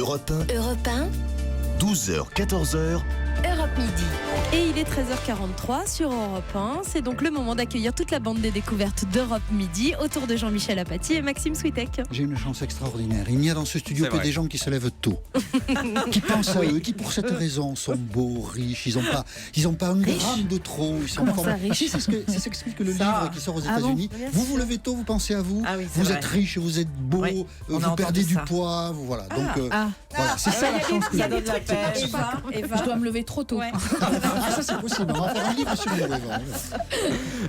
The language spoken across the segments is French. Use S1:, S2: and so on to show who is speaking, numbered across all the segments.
S1: Europe 1.
S2: Europe 1.
S1: 12h, 14h.
S2: Europe Midi.
S3: Et il est 13h43 sur Europe 1. C'est donc le moment d'accueillir toute la bande des découvertes d'Europe Midi autour de Jean-Michel Apathy et Maxime Switek.
S4: J'ai une chance extraordinaire. Il n'y a dans ce studio
S5: C'est
S4: que
S5: vrai.
S4: des gens qui se lèvent tôt, qui pensent à eux, qui pour cette raison sont beaux, riches. Ils n'ont pas un gramme de trop. Ils sont
S3: Comment ça, riche?
S4: Si, c'est ce qu'explique le livre qui sort aux États-Unis.
S3: Bien
S4: Vous
S3: sûr.
S4: vous levez tôt, vous pensez à vous.
S6: Ah oui, c'est
S4: vous
S6: vrai.
S4: êtes riche, vous êtes beau,
S6: Oui, on a
S4: vous perdez
S6: entendu
S4: du
S6: ça.
S4: poids. Voilà. Donc voilà, c'est
S6: Ah,
S4: ça la chance que
S6: ça
S4: j'ai.
S6: donne la pêche.
S7: Je dois me lever trop tôt.
S4: Ça c'est possible. On va faire un livre sur le Eva.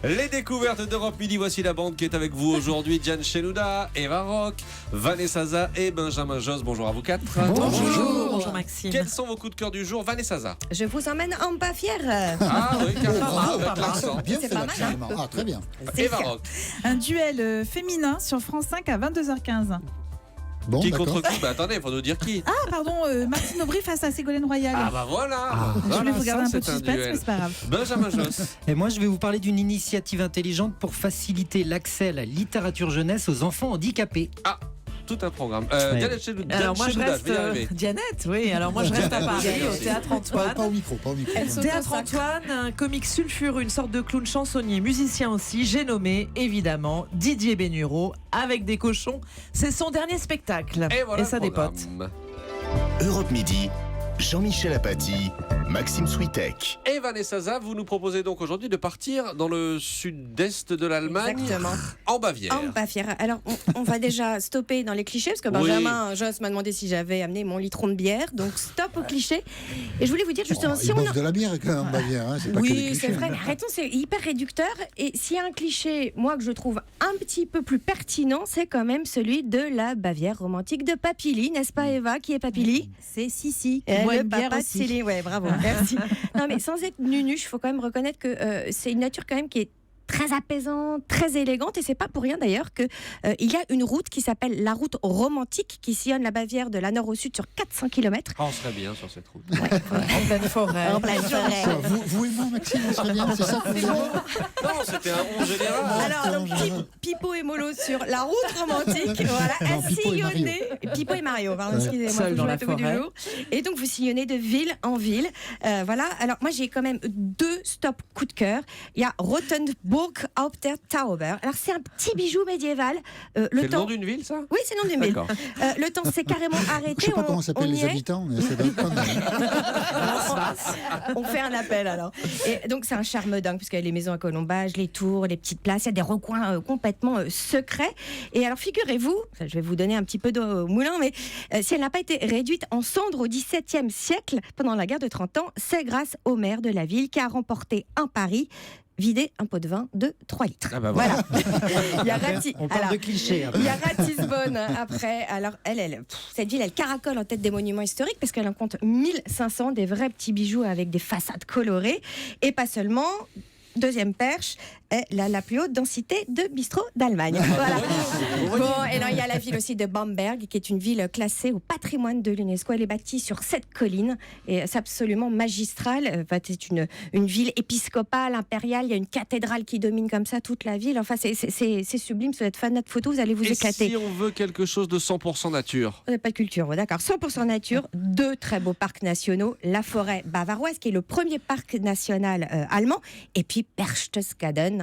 S5: Les découvertes d'Europe Midi, voici la bande qui est avec vous aujourd'hui. Diane Chenouda, Eva Rock, Vanessa Za et Benjamin Josse. Bonjour à vous quatre.
S6: Bonjour Maxime.
S5: Quels sont vos coups de cœur du jour, Vanessa Za?
S2: Je vous emmène en Bavière.
S5: Ah oui, carrément,
S4: Bravo,
S5: avec
S6: pas mal.
S5: l'accent.
S4: Bien
S2: C'est
S4: fait
S2: pas
S4: l'accent.
S2: mal,
S4: Ah très bien.
S5: Eva Rock.
S7: Un duel féminin sur France 5 à 22h15.
S4: Bon,
S5: Qui
S4: d'accord.
S5: contre qui? Bah attendez, il faut nous dire qui.
S7: Ah pardon, Martine Aubry face à Ségolène Royal.
S5: Ah bah voilà.
S7: Je voulais
S5: Voilà,
S7: vous garder
S5: ça,
S7: un peu de
S5: c'est
S7: suspense,
S5: duel.
S7: mais c'est pas grave.
S5: Benjamin Josse.
S8: Et moi, je vais vous parler d'une initiative intelligente pour faciliter l'accès à la littérature jeunesse aux enfants handicapés.
S5: Tout un programme.
S8: Ouais.
S5: Diane Chenouda,
S6: Alors moi je
S5: je
S6: reste
S5: vais y arriver.
S6: Dianette, oui. Alors moi je reste à Paris au Théâtre
S4: Pas
S6: Antoine.
S4: au micro, pas au micro.
S6: Théâtre Antoine, un comique sulfureux, une sorte de clown chansonnier, musicien aussi. J'ai nommé évidemment Didier Bénureau avec des cochons. C'est son dernier spectacle.
S5: Et voilà
S6: ça
S5: le
S6: dépote.
S5: programme.
S1: Europe Midi. Jean-Michel Apathy, Maxime Switek.
S5: Et Vanessa Za, vous nous proposez donc aujourd'hui de partir dans le sud-est de l'Allemagne,
S2: Exactement.
S5: en Bavière.
S2: En Bavière. Alors, on va déjà stopper dans les clichés, parce que
S5: Oui.
S2: Benjamin Josse m'a demandé si j'avais amené mon litron de bière. Donc, stop aux clichés. Et je voulais vous dire justement,
S4: Oh,
S2: si
S4: ils
S2: on...
S4: boivent de la bière quand même en Bavière, hein, c'est pas que des
S2: Oui,
S4: clichés.
S2: c'est vrai, mais arrêtons, c'est hyper réducteur. Et s'il y a un cliché, moi, que je trouve un petit peu plus pertinent, c'est quand même celui de la Bavière romantique de Papilly, n'est-ce pas Eva, qui est Papilly?
S7: C'est Sissi.
S2: Le papa de Céline, ouais, bravo, merci. Non, mais sans être nunuche, il faut quand même reconnaître que c'est une nature quand même qui est très apaisante, très élégante, et c'est pas pour rien d'ailleurs que il y a une route qui s'appelle la route romantique qui sillonne la Bavière de la nord au sud sur 400 km.
S5: Ah, on serait bien sur cette route.
S6: En pleine forêt.
S2: En pleine forêt.
S4: Quoi, vous et moi, Maxime, on serait bien, c'est ça que vous voulez dire
S5: Non, c'était un 11 général.
S2: Alors, donc, Pipo et Molo sur la route romantique, voilà,
S4: Non,
S2: à
S4: Pipo et
S2: sillonner. Pipo et Mario, pardon,
S4: Ouais.
S2: excusez-moi,
S6: Seul
S2: faut que
S6: dans
S2: je
S6: la
S2: mette au bout du
S6: forêt.
S2: jour. Et donc, vous sillonnez de ville en ville. Voilà, alors moi, j'ai quand même 2 stops coup de cœur. Il y a Rothenburg auf der Tauber. Alors, c'est un petit bijou médiéval.
S5: C'est le nom
S2: temps...
S5: d'une ville, ça?
S2: Oui, c'est le nom d'une ville.
S5: D'accord.
S2: Le temps s'est carrément arrêté.
S4: Je sais pas
S2: on-
S4: comment s'appellent
S2: on
S4: les
S2: y est.
S4: habitants, mais ça doit être pas mal.
S2: On fait un appel alors. Et donc c'est un charme dingue puisqu'il y a les maisons à colombages, les tours, les petites places, il y a des recoins complètement secrets. Et alors figurez-vous, je vais vous donner un petit peu d'eau au moulin, mais si elle n'a pas été réduite en cendres au XVIIe siècle pendant la guerre de 30 ans, c'est grâce au maire de la ville qui a remporté un pari. Vider un pot de vin de 3 litres.
S5: Ah bah voilà.
S2: Il y a Rati-
S8: On parle
S2: alors,
S8: de clichés. hein.
S2: il y a Ratisbonne après. Alors, cette ville, elle caracole en tête des monuments historiques parce qu'elle en compte 1500, des vrais petits bijoux avec des façades colorées. Et pas seulement. Deuxième perche, est la plus haute densité de bistrots d'Allemagne. Voilà. Bon, et là, il y a la ville aussi de Bamberg, qui est une ville classée au patrimoine de l'UNESCO. Elle est bâtie sur 7 collines et c'est absolument magistral. C'est une ville épiscopale, impériale. Il y a une cathédrale qui domine comme ça toute la ville. Enfin, c'est sublime. Si vous êtes fan de photo, vous allez vous
S5: Et
S2: éclater.
S5: si on veut quelque chose de 100% nature?
S2: On n'a pas de culture, ouais, d'accord. 100% nature, 2 très beaux parcs nationaux, la forêt bavaroise, qui est le premier parc national allemand, et puis Berchtesgaden,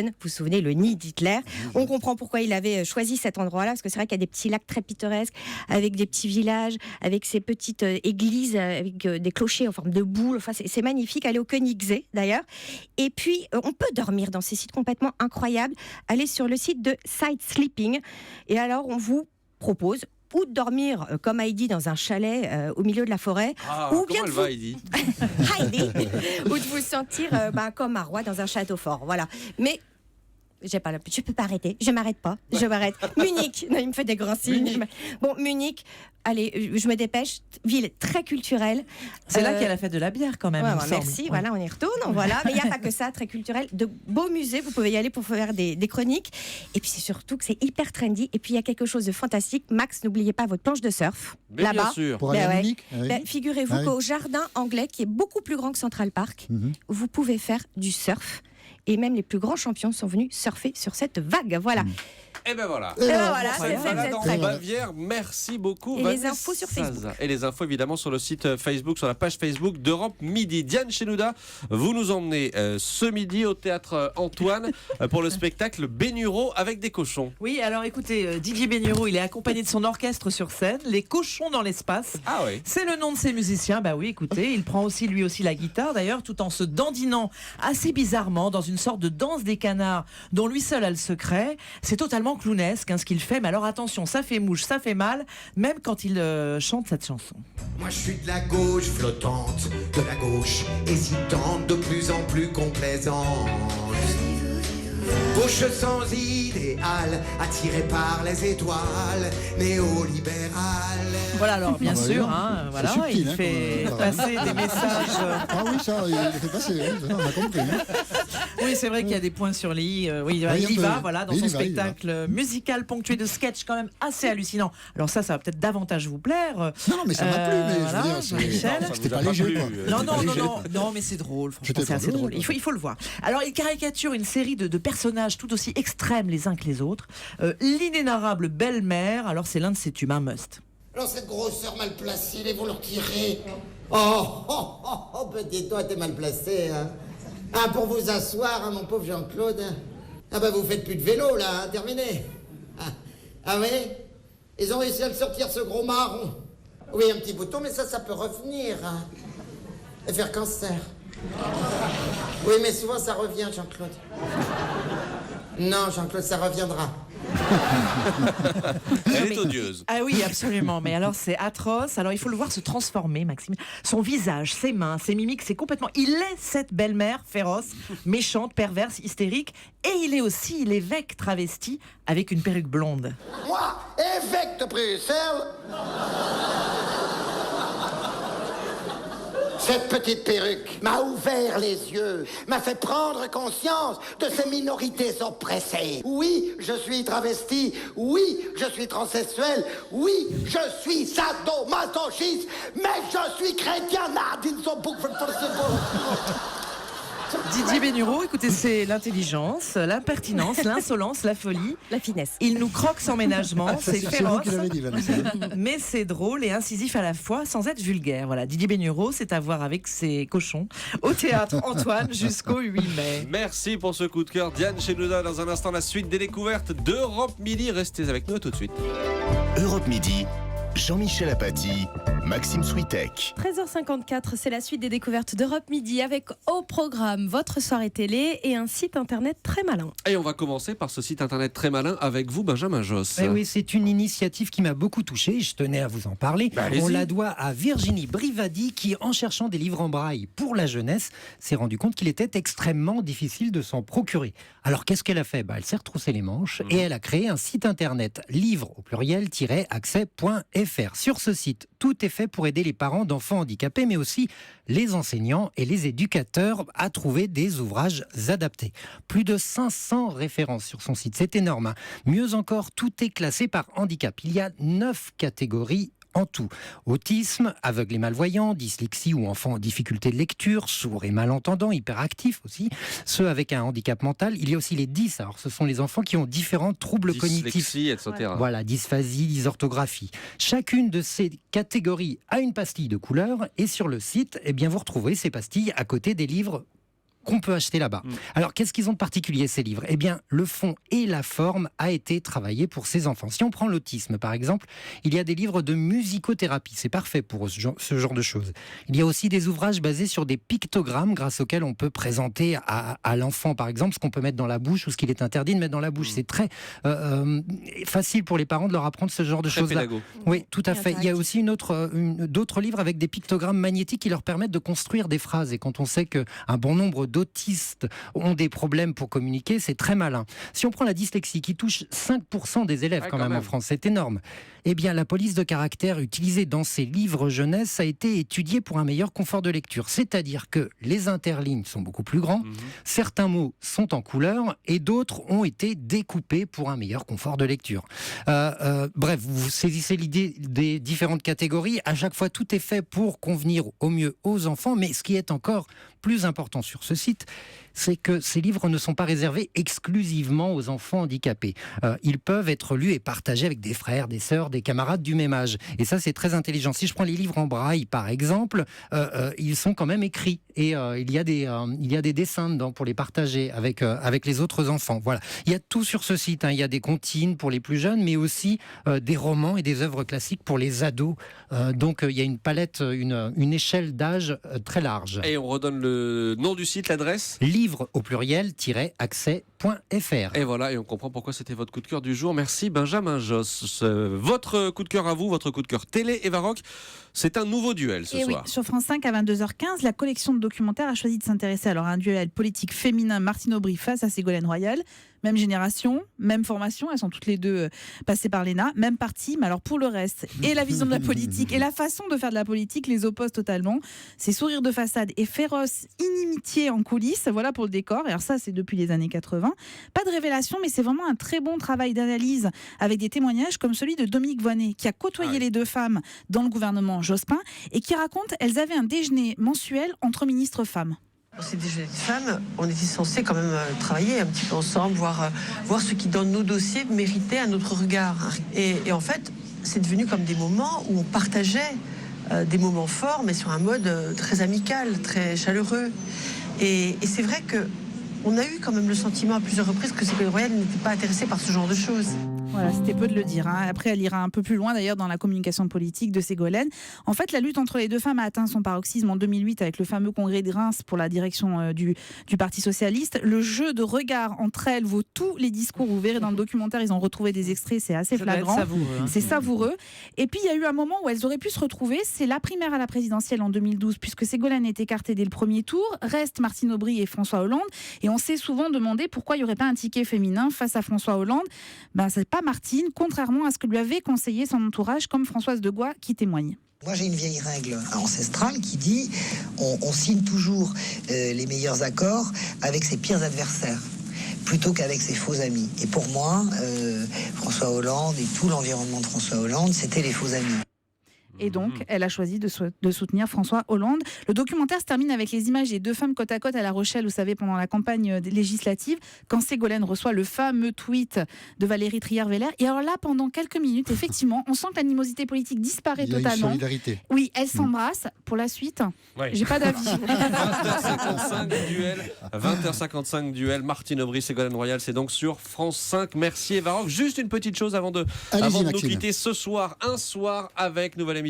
S2: vous vous souvenez, le nid d'Hitler. On comprend pourquoi il avait choisi cet endroit-là, parce que c'est vrai qu'il y a des petits lacs très pittoresques, avec des petits villages, avec ces petites églises, avec des clochers en forme de boule. Enfin, c'est magnifique. Allez au Königssee, d'ailleurs. Et puis, on peut dormir dans ces sites complètement incroyables. Allez sur le site de Side Sleeping. Et alors, on vous propose ou de dormir comme Heidi dans un chalet au milieu de la forêt,
S5: Ah,
S2: ou
S5: comment
S2: bien
S5: elle
S2: de
S5: va,
S2: vous...
S5: Heidi?
S2: Heidi, ou de vous sentir comme un roi dans un château fort. Voilà. Mais je peux pas arrêter. Je m'arrête pas. Je m'arrête. Munich. Non, il me fait des grands signes. Bon, Munich. Allez, je me dépêche. Ville très culturelle.
S6: C'est là qu'il y a la fête de la bière quand même.
S2: Ouais,
S6: il me
S2: ouais,
S6: semble.
S2: merci,
S6: Ouais.
S2: voilà, on y retourne. Voilà. Mais il n'y a pas que ça, très culturel. De beaux musées, vous pouvez y aller pour faire des chroniques. Et puis c'est surtout que c'est hyper trendy. Et puis il y a quelque chose de fantastique. Max, n'oubliez pas votre planche de surf.
S5: Mais bien
S2: là-bas.
S5: sûr.
S4: Pour aller
S2: Ben
S4: à
S2: ouais.
S4: Munich oui.
S2: Ben, figurez-vous
S4: Ah oui.
S2: qu'au jardin anglais, qui est beaucoup plus grand que Central Park, vous pouvez faire du surf. Et même les plus grands champions sont venus surfer sur cette vague. Voilà.
S5: Et ben voilà.
S2: Et ben voilà,
S5: Cette
S2: c'est fait,
S5: balade
S2: vous
S5: en
S2: êtes prêts.
S5: Bavière, merci beaucoup.
S2: Et les
S5: Vanessa
S2: infos sur Facebook.
S5: Saza. Et les infos évidemment sur le site Facebook, sur la page Facebook d'Europe Midi. Diane Chenouda, vous nous emmenez ce midi au théâtre Antoine pour le spectacle Bénureau avec des cochons.
S6: Oui, alors écoutez, Didier Bénureau, il est accompagné de son orchestre sur scène, les cochons dans l'espace.
S5: Ah oui.
S6: C'est le nom de ses musiciens. Bah oui, écoutez, il prend aussi lui aussi la guitare d'ailleurs, tout en se dandinant assez bizarrement dans une sorte de danse des canards dont lui seul a le secret. C'est totalement clownesque ce qu'il fait, mais alors attention, ça fait mouche, ça fait mal, même quand il chante cette chanson.
S9: Moi je suis de la gauche flottante, de la gauche hésitante, de plus en plus complaisante. Gauche sans idéal, attirée par les étoiles, néolibérale.
S6: Voilà, alors bien
S4: Ah bah,
S6: sûr,
S4: oui,
S6: voilà,
S4: subtil,
S6: il fait
S4: comme,
S6: passer des messages.
S4: Ah oui, ça, il le fait passer, oui, ça, on a compris.
S6: Oui, c'est vrai qu'il y a des points sur les i. Oui,
S4: Oui,
S6: il y
S4: un peu.
S6: va, voilà, dans
S4: Il
S6: son
S4: y va, il y va.
S6: spectacle musical ponctué de sketchs quand même assez hallucinant. Alors ça va peut-être davantage vous plaire.
S4: Non, mais ça m'a plu, mais
S6: voilà,
S4: je veux dire,
S6: Jean-Michel.
S5: Non, ça
S4: c'était
S5: nous a
S4: pas
S5: pas
S4: léger,
S5: plu.
S4: quoi.
S6: Non,
S4: C'était
S6: non,
S4: pas
S6: non,
S4: léger.
S6: non, mais c'est drôle, franchement,
S4: C'était
S6: c'est
S4: pas
S6: assez drôle.
S4: drôle.
S6: Il faut le voir. Alors, il caricature une série de personnages tout aussi extrêmes les uns que les autres. L'inénarrable belle-mère, alors c'est l'un de ses tubes, un must.
S9: Alors cette grosseur mal placée, les vont leur tirer. Ben dis-toi, t'es mal placé, hein. Ah, pour vous asseoir, hein, mon pauvre Jean-Claude. Ah bah vous faites plus de vélo, là, hein, terminé. Ah oui. Ils ont réussi à le sortir, ce gros marron. Oui, un petit bouton, mais ça peut revenir, hein. Et faire cancer. Oui, mais souvent ça revient, Jean-Claude. Non, Jean-Claude, ça reviendra.
S5: Elle est odieuse.
S6: Ah oui, absolument. Mais alors, c'est atroce. Alors, il faut le voir se transformer, Maxime. Son visage, ses mains, ses mimiques, c'est complètement... Il est cette belle-mère féroce, méchante, perverse, hystérique. Et il est aussi l'évêque travesti avec une perruque blonde.
S9: Moi, évêque de Bruxelles, cette petite perruque m'a ouvert les yeux, m'a fait prendre conscience de ces minorités oppressées. Oui, je suis travesti, oui, je suis transsexuel, oui, je suis sadomasochiste, mais je suis chrétien.
S6: Didier Bénureau, écoutez, c'est l'intelligence, l'impertinence, l'insolence, la folie.
S2: La finesse.
S6: Il nous croque sans ménagement,
S4: Ça,
S6: c'est
S4: c'est vous
S6: féroce.
S4: qui l'avez dit, Vanessa.
S6: Mais c'est drôle et incisif à la fois, sans être vulgaire. Voilà, Didier Bénureau, c'est à voir avec ses cochons au théâtre Antoine jusqu'au 8 mai.
S5: Merci pour ce coup de cœur. Diane Chenouda, dans un instant, la suite des découvertes d'Europe Midi. Restez avec nous tout de suite.
S1: Europe Midi, Jean-Michel Apathy, Maxime Switek.
S3: 13h54, c'est la suite des découvertes d'Europe Midi avec au programme votre soirée télé et un site internet très malin.
S5: Et on va commencer par ce site internet très malin avec vous, Benjamin Josse.
S8: Eh oui, c'est une initiative qui m'a beaucoup touché. Je tenais à vous en parler.
S5: Allez-y.
S8: On la doit à Virginie Brivadi qui, en cherchant des livres en braille pour la jeunesse, s'est rendu compte qu'il était extrêmement difficile de s'en procurer. Alors qu'est-ce qu'elle a fait ? Elle s'est retroussé les manches et elle a créé un site internet livre au pluriel-accès.fr. Sur ce site, tout est fait pour aider les parents d'enfants handicapés, mais aussi les enseignants et les éducateurs à trouver des ouvrages adaptés. Plus de 500 références sur son site, c'est énorme, hein. Mieux encore, tout est classé par handicap. Il y a 9 catégories en tout. Autisme, aveugle et malvoyant, dyslexie ou enfant en difficulté de lecture, sourd et malentendant, hyperactif aussi, ceux avec un handicap mental. Il y a aussi les 10, alors ce sont les enfants qui ont différents troubles cognitifs.
S5: Dyslexie, etc.
S8: Voilà, dysphasie, dysorthographie. Chacune de ces catégories a une pastille de couleur et sur le site, eh bien, vous retrouvez ces pastilles à côté des livres qu'on peut acheter là-bas. Alors, qu'est-ce qu'ils ont de particulier, ces livres ? Eh bien, le fond et la forme a été travaillé pour ces enfants. Si on prend l'autisme, par exemple, il y a des livres de musicothérapie. C'est parfait pour ce genre de choses. Il y a aussi des ouvrages basés sur des pictogrammes grâce auxquels on peut présenter à l'enfant, par exemple, ce qu'on peut mettre dans la bouche ou ce qu'il est interdit de mettre dans la bouche. C'est très facile pour les parents de leur apprendre ce genre de
S5: Très
S8: choses-là.
S5: pédago.
S8: Oui, tout à fait. Il y a aussi d'autres livres avec des pictogrammes magnétiques qui leur permettent de construire des phrases. Et quand on sait qu'un bon nombre d'autistes ont des problèmes pour communiquer, c'est très malin. Si on prend la dyslexie qui touche 5% des élèves quand même en France, c'est énorme. Eh bien, la police de caractère utilisée dans ces livres jeunesse a été étudiée pour un meilleur confort de lecture. C'est-à-dire que les interlignes sont beaucoup plus grands, certains mots sont en couleur et d'autres ont été découpés pour un meilleur confort de lecture. Bref, vous saisissez l'idée des différentes catégories. À chaque fois, tout est fait pour convenir au mieux aux enfants. Mais ce qui est encore plus important sur ce site, c'est que ces livres ne sont pas réservés exclusivement aux enfants handicapés. Ils peuvent être lus et partagés avec des frères, des sœurs, des camarades du même âge. Et ça, c'est très intelligent. Si je prends les livres en braille, par exemple, ils sont quand même écrits. Et il y a des dessins dedans pour les partager avec les autres enfants. Voilà. Il y a tout sur ce site. Il y a des comptines pour les plus jeunes, mais aussi des romans et des œuvres classiques pour les ados. Donc, il y a une palette, une échelle d'âge très large.
S5: Et on redonne le nom du site, l'adresse.
S8: Livre au pluriel-accès.fr.
S5: Et voilà, et on comprend pourquoi c'était votre coup de cœur du jour. Merci Benjamin Josse. Votre coup de cœur à vous, votre coup de cœur télé, Eva Rock, c'est un nouveau duel ce soir.
S7: Oui, sur France 5 à 22h15, la collection de documentaires a choisi de s'intéresser à un duel politique féminin, Martine Aubry face à Ségolène Royal. Même génération, même formation, elles sont toutes les deux passées par l'ENA, même parti, mais alors pour le reste, et la vision de la politique, et la façon de faire de la politique les opposent totalement. C'est sourire de façade et féroce inimitié en coulisses, voilà pour le décor, et alors ça c'est depuis les années 80. Pas de révélation, mais c'est vraiment un très bon travail d'analyse, avec des témoignages comme celui de Dominique Voynet, qui a côtoyé les deux femmes dans le gouvernement Jospin, et qui raconte elles avaient un déjeuner mensuel entre ministres femmes.
S10: Ces déjeuners de femmes, on était censés quand même travailler un petit peu ensemble, voir ce qui dans nos dossiers méritait un autre regard. Et en fait, c'est devenu comme des moments où on partageait des moments forts, mais sur un mode très amical, très chaleureux. Et c'est vrai qu'on a eu quand même le sentiment à plusieurs reprises que Ségolène Royal n'était pas intéressée par ce genre de choses.
S7: Voilà, c'était peu de le dire. Après, elle ira un peu plus loin d'ailleurs dans la communication politique de Ségolène. En fait, la lutte entre les deux femmes a atteint son paroxysme en 2008 avec le fameux congrès de Reims pour la direction du Parti Socialiste. Le jeu de regard entre elles vaut tous les discours. Vous verrez dans le documentaire, ils ont retrouvé des extraits, c'est assez flagrant. C'est savoureux. Et puis, il y a eu un moment où elles auraient pu se retrouver. C'est la primaire à la présidentielle en 2012, puisque Ségolène est écartée dès le premier tour. Reste Martine Aubry et François Hollande. Et on s'est souvent demandé pourquoi il n'y aurait pas un ticket féminin face à François Hollande. C'est pas Martine, contrairement à ce que lui avait conseillé son entourage, comme Françoise de Gois qui témoigne.
S11: Moi, j'ai une vieille règle ancestrale qui dit on signe toujours les meilleurs accords avec ses pires adversaires, plutôt qu'avec ses faux amis. Et pour moi, François Hollande et tout l'environnement de François Hollande, c'était les faux amis.
S7: Et donc, elle a choisi de soutenir François Hollande. Le documentaire se termine avec les images des deux femmes côte à côte à La Rochelle, vous savez, pendant la campagne législative, quand Ségolène reçoit le fameux tweet de Valérie Trierweiler. Et alors là, pendant quelques minutes, effectivement, on sent que l'animosité politique disparaît totalement.
S4: Il y a une solidarité.
S7: Oui, elles s'embrassent. Pour la suite, j'ai pas d'avis.
S5: 20h55 duel, Martine Aubry, Ségolène Royal, c'est donc sur France 5. Merci Eva Rock. Juste une petite chose avant de nous quitter ce soir. Un soir avec nouvelle émission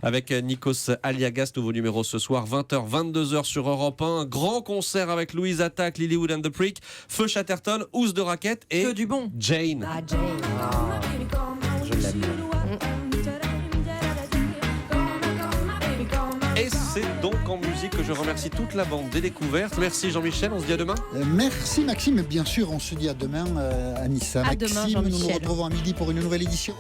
S5: avec Nikos Aliagas, nouveau numéro ce soir 20h 22h sur Europe 1, grand concert avec Louise Attaque, Lilywood and the Prick, Feu Chatterton, Housse de Raquette et
S6: que du bon
S5: Jane.
S8: Je l'aime.
S5: Et c'est donc en musique que je remercie toute la bande des découvertes. Merci Jean-Michel, on se dit à demain.
S4: Merci Maxime, bien sûr on se dit à demain à Nice.
S2: À demain,
S4: Maxime, nous nous
S2: Jean-Michel.
S4: retrouvons à midi pour une nouvelle édition.